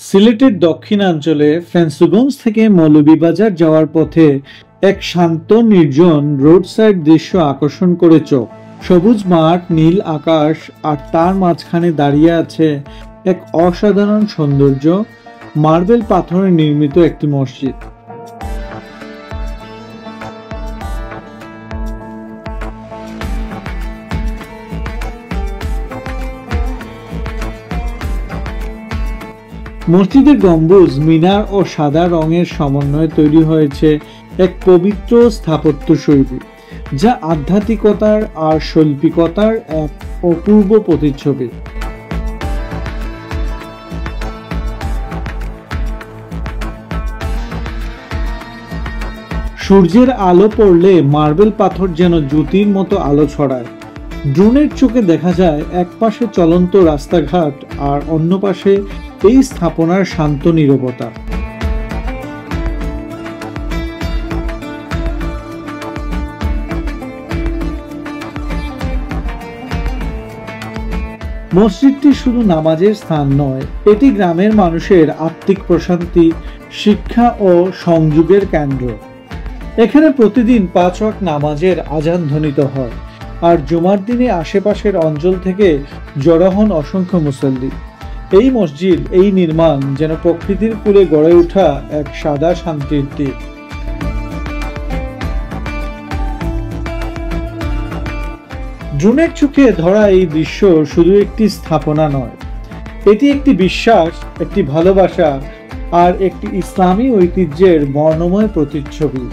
সিলেটের দক্ষিণাঞ্চলে ফেঞ্চুগঞ্জ থেকে মৌলভীবাজার যাওয়ার পথে এক শান্ত নির্জন রোড সাইড দৃশ্য আকর্ষণ করে চোখ। সবুজ মাঠ, নীল আকাশ আর তার মাঝখানে দাঁড়িয়ে আছে এক অসাধারণ সৌন্দর্য, মার্বেল পাথরে নির্মিত একটি মসজিদ। মসজিদের গম্বুজ, মিনার ও সাদা রঙের সমন্বয়ে তৈরি হয়েছে এক পবিত্র স্থাপত্য শৈলী, যা আধ্যাত্মিকতার আর শৈল্পিকতার এক অপূর্ব প্রতিচ্ছবি। সূর্যের আলো পড়লে মার্বেল পাথর যেন জ্যোতির মতো আলো ছড়ায়। ড্রোনের চোখে দেখা যায় এক পাশে চলন্ত রাস্তাঘাট আর অন্য পাশে এই স্থাপনার শান্ত নীরবতা। মসজিদটি শুধু নামাজের স্থান নয়, এটি গ্রামের মানুষের আত্মিক প্রশান্তি, শিক্ষা ও সংযোগের কেন্দ্র। এখানে প্রতিদিন 5 ওয়াক্ত নামাজের আজান ধ্বনিত হয়, আর জুমার দিনে আশেপাশের অঞ্চল থেকে জড়ো হন অসংখ্য মুসল্লি। এই মসজিদ, এই নির্মাণ যেন প্রকৃতির কোলে গড়ে ওঠা এক সাদা শান্তির দ্বীপ। ড্রোনের চোখে ধরা এই দৃশ্য শুধু একটি স্থাপনা নয়, এটি একটি বিশ্বাস, একটি ভালোবাসা আর একটি ইসলামী ঐতিহ্যের বর্ণময় প্রতিচ্ছবি।